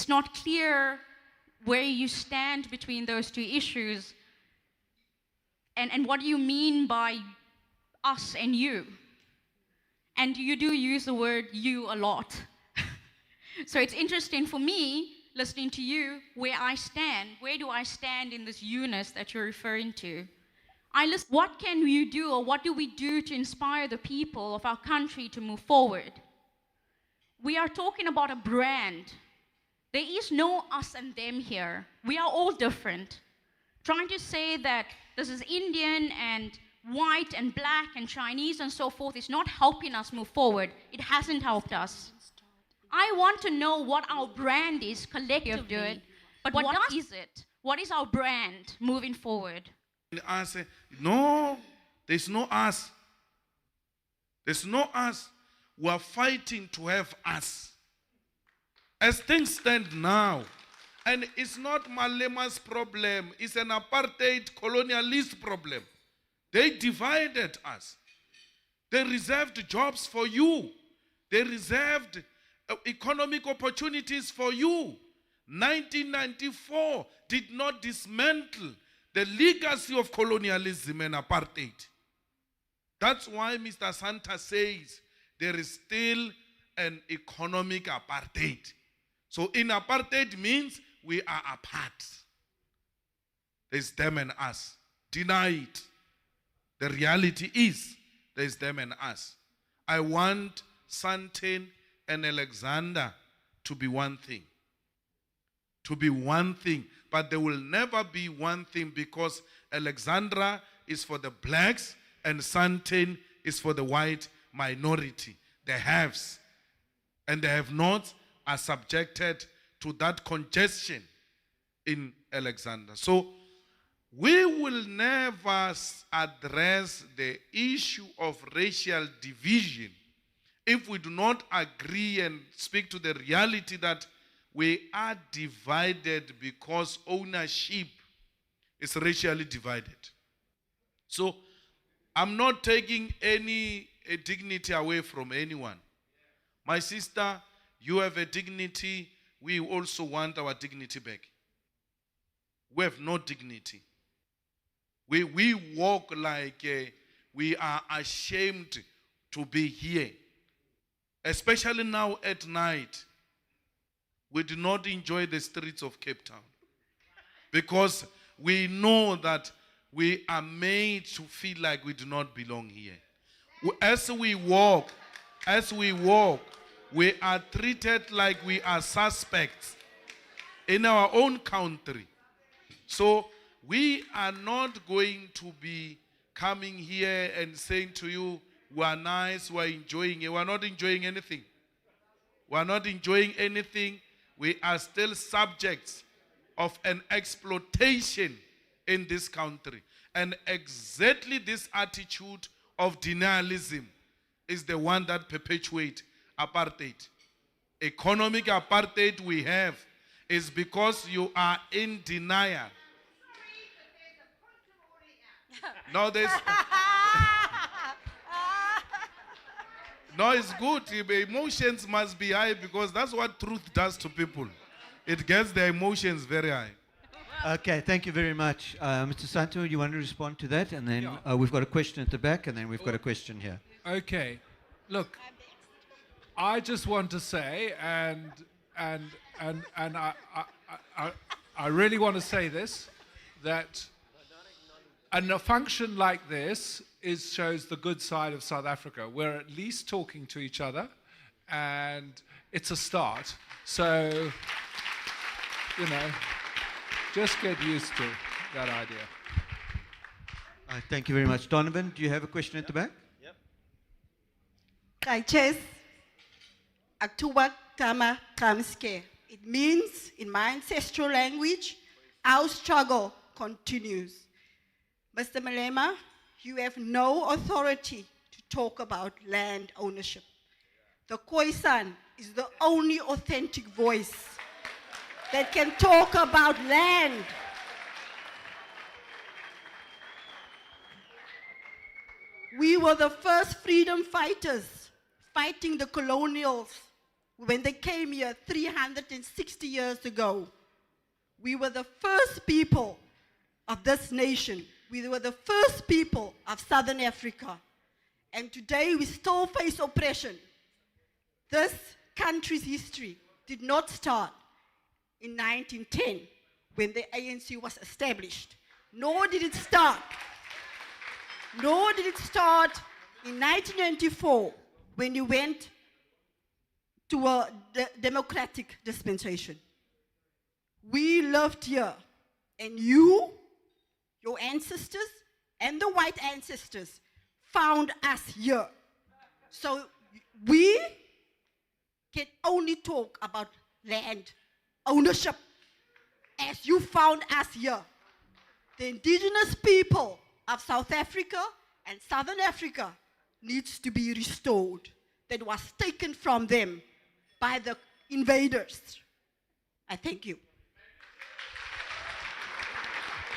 it's not clear where you stand between those two issues. And what do you mean by us and you? And you do use the word you a lot. So it's interesting for me, listening to you, where I stand. Where do I stand in this you-ness that you're referring to? What can you do, or what do we do to inspire the people of our country to move forward? We are talking about a brand. There is no us and them here. We are all different. Trying to say that this is Indian and white and black and Chinese and so forth is not helping us move forward. It hasn't helped us. I want to know what our brand is collectively, but what is it? What is our brand moving forward? I say, no, there's no us. There's no us. We are fighting to have us. As things stand now, and it's not Malema's problem, it's an apartheid colonialist problem. They divided us. They reserved jobs for you. They reserved economic opportunities for you. 1994 did not dismantle the legacy of colonialism and apartheid. That's why Mr. Santa says there is still an economic apartheid. So in apartheid means we are apart. There's them and us. Deny it. The reality is there's them and us. I want Santin and Alexander to be one thing. To be one thing. But there will never be one thing, because Alexandra is for the blacks and Santin is for the white minority. The haves and the have-nots are subjected to that congestion in Alexander. So we will never address the issue of racial division if we do not agree and speak to the reality that we are divided because ownership is racially divided. So I'm not taking any dignity away from anyone. My sister, you have a dignity. We also want our dignity back. We have no dignity. We walk like we are ashamed to be here. Especially now at night. We do not enjoy the streets of Cape Town. Because we know that we are made to feel like we do not belong here. As we walk, we are treated like we are suspects in our own country. So we are not going to be coming here and saying to you, we are nice, we are enjoying it. We are not enjoying anything. We are not enjoying anything. We are still subjects of an exploitation in this country. And exactly this attitude of denialism is the one that perpetuates apartheid. Economic apartheid we have is because you are in denial. No, there's... No, it's good. The emotions must be high because that's what truth does to people. It gets their emotions very high. Okay, thank you very much. Mr. Santo, you want to respond to that? And then we've got a question at the back, and then we've got a question here. Okay. Look, I just want to say, and I really want to say this, that a function like this shows the good side of South Africa. We're at least talking to each other, and it's a start. So, you know, just get used to that idea. Thank you very much. Donovan, do you have a question at the back? Yep. Kaiches, Atuwak Tama Kamske. It means, in my ancestral language, our struggle continues. Mr. Malema, you have no authority to talk about land ownership. The Khoisan is the only authentic voice that can talk about land. We were the first freedom fighters fighting the colonials when they came here 360 years ago, we were the first people of this nation. We were the first people of Southern Africa. And today we still face oppression. This country's history did not start in 1910 when the ANC was established, nor did it start in 1994 when you went to a democratic dispensation. We lived here, and you, your ancestors, and the white ancestors found us here. So we can only talk about land ownership as you found us here. The indigenous people of South Africa and Southern Africa needs to be restored. That was taken from them by the invaders. I thank you.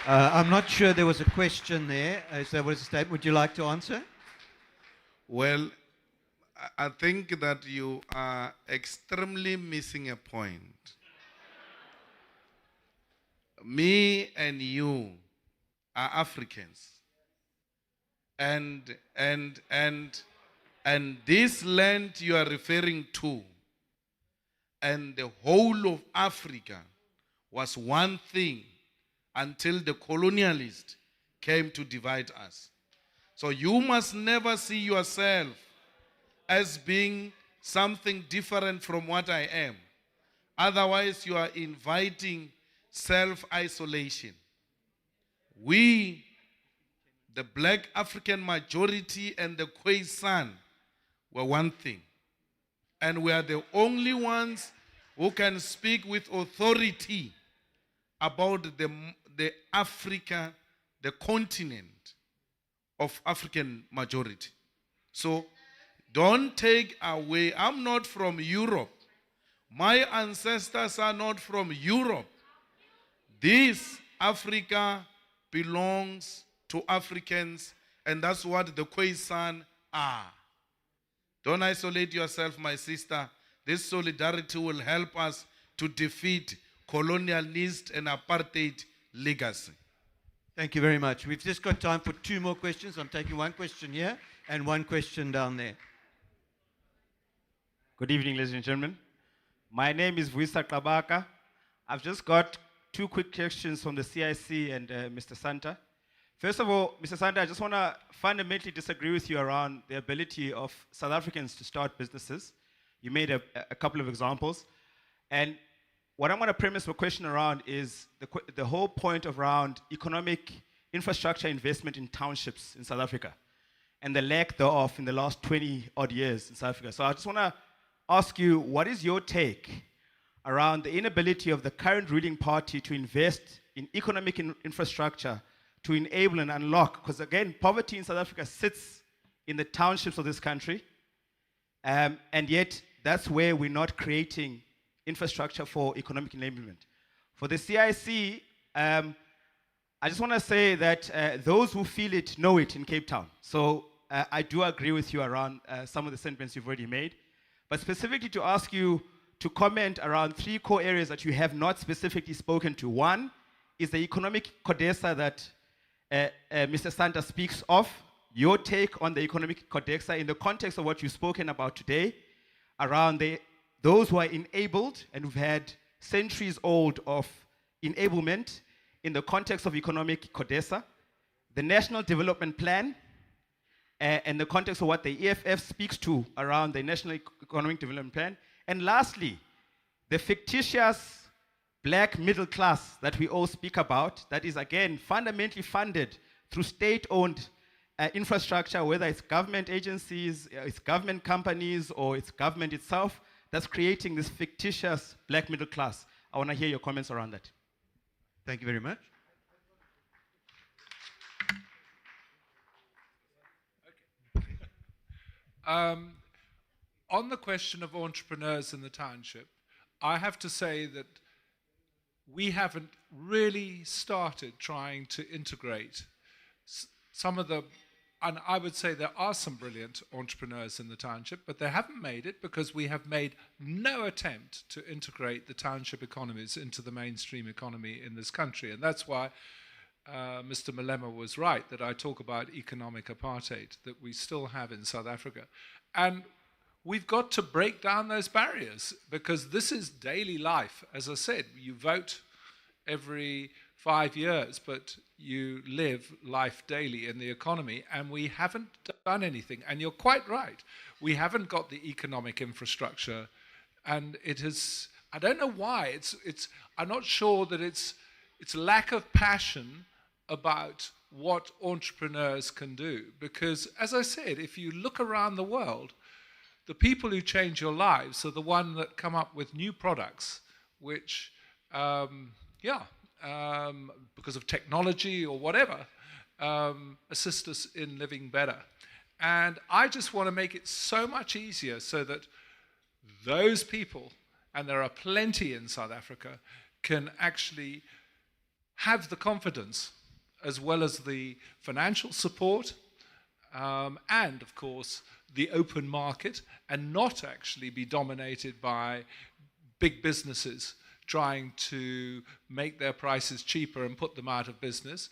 I'm not sure there was a question there. Is there was a statement? Would you like to answer? Well, I think that you are extremely missing a point. Me and you are Africans. And this land you are referring to and the whole of Africa was one thing until the colonialists came to divide us. So you must never see yourself as being something different from what I am. Otherwise, you are inviting self-isolation. We, the black African majority and the Khoisan, were one thing. And we are the only ones who can speak with authority about the Africa, the continent of African majority. So don't take away, I'm not from Europe. My ancestors are not from Europe. This Africa belongs to Africans, and that's what the Khoisan are. Don't isolate yourself, my sister. This solidarity will help us to defeat colonialist and apartheid legacy. Thank you very much. We've just got time for 2 more questions. I'm taking 1 question here and 1 question down there. Good evening, ladies and gentlemen. My name is Vuisa Kabaka. I've just got 2 quick questions from the CIC and Mr. Santa. First of all, Mr. Santa, I just want to fundamentally disagree with you around the ability of South Africans to start businesses. You made a couple of examples. And what I'm going to premise my question around is the whole point around economic infrastructure investment in townships in South Africa and the lack thereof in the last 20 odd years in South Africa. So I just want to ask you, what is your take around the inability of the current ruling party to invest in economic infrastructure to enable and unlock? Because again, poverty in South Africa sits in the townships of this country, and yet that's where we're not creating infrastructure for economic enablement. For the CIC, I just want to say that those who feel it know it in Cape Town. So I do agree with you around some of the sentiments you've already made, but specifically to ask you to comment around 3 core areas that you have not specifically spoken to. One is the economic CODESA that Mr. Santa speaks of. Your take on the economic CODESA in the context of what you've spoken about today around those who are enabled and who've had centuries old of enablement in the context of economic CODESA, the National Development Plan, and the context of what the EFF speaks to around the National Economic Development Plan, and lastly, the fictitious black middle class that we all speak about, that is again fundamentally funded through state-owned infrastructure, whether it's government agencies, it's government companies, or it's government itself, that's creating this fictitious black middle class. I want to hear your comments around that. Thank you very much. On the question of entrepreneurs in the township, I have to say that we haven't really started trying to integrate some of the and I would say there are some brilliant entrepreneurs in the township, but they haven't made it because we have made no attempt to integrate the township economies into the mainstream economy in this country. And that's why Mr. Malema was right that I talk about economic apartheid that we still have in South Africa. And we've got to break down those barriers because this is daily life. As I said, you vote every 5 years, but you live life daily in the economy, and we haven't done anything. And you're quite right. We haven't got the economic infrastructure, and it is, I don't know why, I'm not sure that it's lack of passion about what entrepreneurs can do. Because, as I said, if you look around the world, the people who change your lives are the ones that come up with new products, which, because of technology or whatever, assist us in living better. And I just want to make it so much easier so that those people, and there are plenty in South Africa, can actually have the confidence as well as the financial support and, of course, the open market, and not actually be dominated by big businesses trying to make their prices cheaper and put them out of business.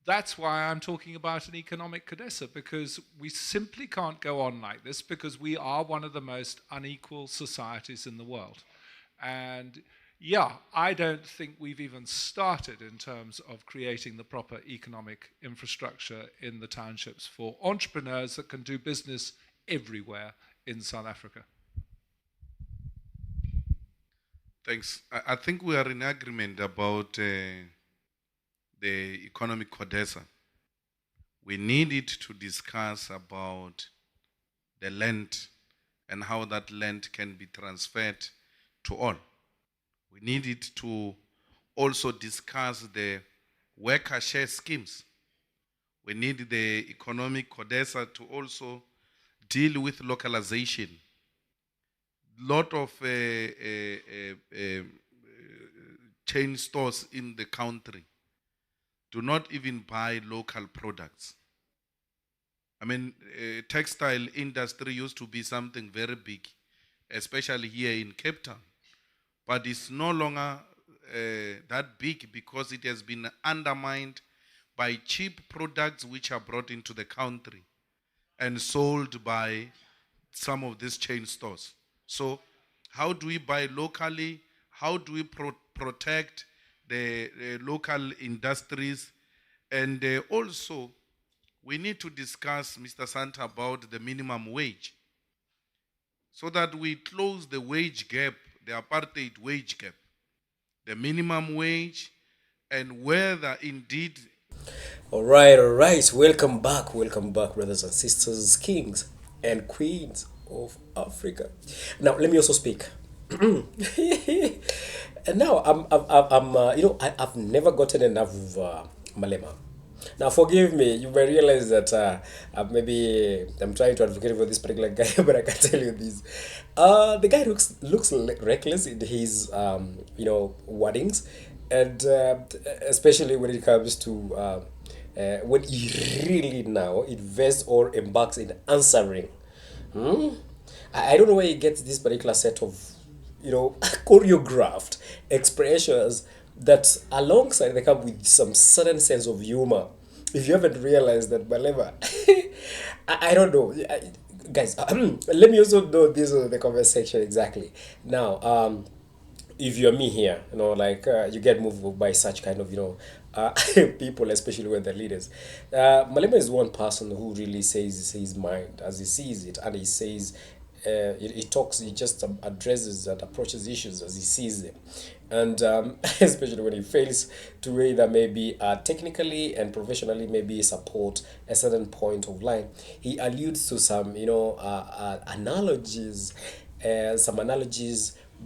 That's why I'm talking about an economic CODESA, because we simply can't go on like this because we are one of the most unequal societies in the world. And yeah, I don't think we've even started in terms of creating the proper economic infrastructure in the townships for entrepreneurs that can do business everywhere in South Africa. Thanks. I think we are in agreement about the economic CODESA. We needed to discuss about the land and how that land can be transferred to all. We needed to also discuss the worker share schemes. We need the economic CODESA to also deal with localization. Lot of chain stores in the country do not even buy local products. I mean, textile industry used to be something very big, especially here in Cape Town. But it's no longer that big because it has been undermined by cheap products which are brought into the country and sold by some of these chain stores. So how do we buy locally? How do we protect the local industries? And also, we need to discuss, Mr. Santa, about the minimum wage so that we close the wage gap, the apartheid wage gap, the minimum wage, and whether indeed... All right. Welcome back, brothers and sisters, kings and queens of Africa. Now, let me also speak. And now, I've never gotten enough of Malema. Now, forgive me. You may realize that maybe I'm trying to advocate for this particular guy, but I can tell you this: the guy looks reckless in his wordings, and especially when it comes to when he really now invests or embarks in answering. I don't know where he gets this particular set of, choreographed expressions that alongside they come with some certain sense of humor. If you haven't realized that, Malema, I don't know. Guys, let me also know this on the comment section exactly. Now, if you're me here, you get moved by such kind of, people, especially when they're leaders. Malema is one person who really says his mind as he sees it, and he says, he talks, he just addresses and approaches issues as he sees them. And especially when he fails to either maybe technically and professionally maybe support a certain point of line, he alludes to some, analogies,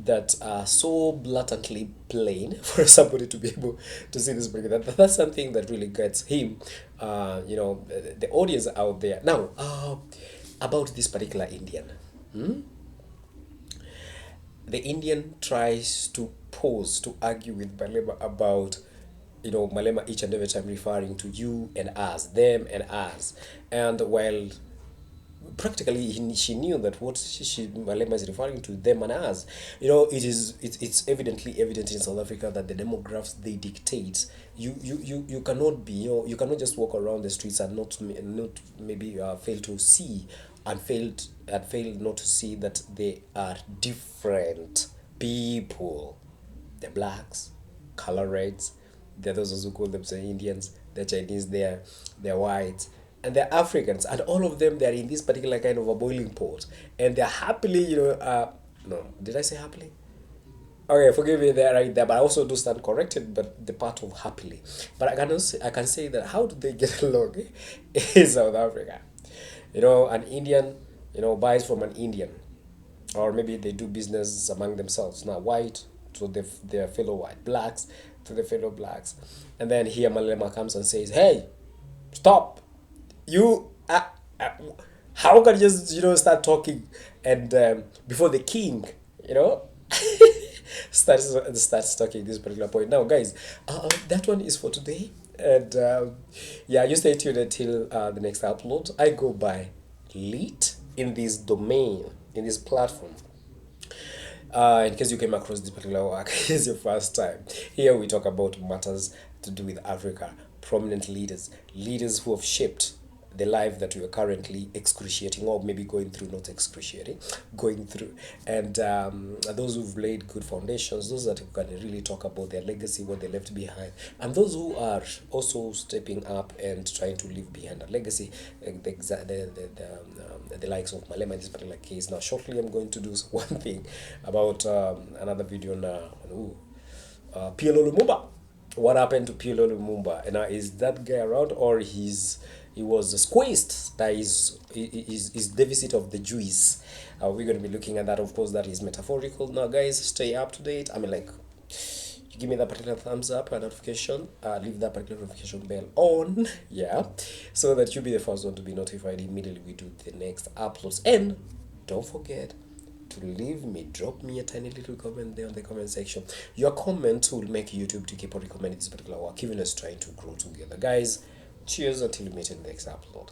that are so blatantly plain for somebody to be able to see this break. That's something that really gets him, the audience out there. Now, about this particular Indian. The Indian tries to pose to argue with Malema about Malema each and every time referring to you and us, them and us. And while practically she knew that what Malema is referring to them and us, it's evidently evident in South Africa that the demographics they dictate. You cannot be, you cannot just walk around the streets and not maybe fail to see and fail not to see that they are different people. They're blacks, color reds, there are those who call themselves Indians, they're Chinese, they're whites, and they're Africans, and all of them they're in this particular kind of a boiling pot, and they're happily, no, did I say happily? Okay, forgive me, they're right there, but I also do stand corrected, but the part of happily. But I can say that how do they get along in South Africa? An Indian, buys from an Indian, or maybe they do business among themselves. Now, white to their fellow white, blacks to their fellow blacks, and then here Malema comes and says, "Hey, stop! You, how can you just start talking and before the king, starts talking this particular point." Now, guys, that one is for today, and you stay tuned until the next upload. I go by Lit in this domain, in this platform. In case you came across this particular work, it's your first time. Here we talk about matters to do with Africa, prominent leaders who have shaped the life that we are currently excruciating, or maybe going through, not excruciating, going through. And those who've laid good foundations, those that can really talk about their legacy, what they left behind, and those who are also stepping up and trying to leave behind a legacy, the likes of Malema in this particular case. Now, shortly, I'm going to do one thing about another video on PLO Lumumba. What happened to PLO Lumumba? And is that guy around, or he was squeezed by his deficit of the juice? We're going to be looking at that. Of course, that is metaphorical. Now, guys, stay up to date. You give me that particular thumbs up and notification. Leave that particular notification bell on, so that you'll be the first one to be notified immediately we do the next uploads. And don't forget to drop me a tiny little comment there on the comment section. Your comment will make YouTube to keep on recommending this particular work, even as trying to grow together. Guys, cheers until we meet in the next upload.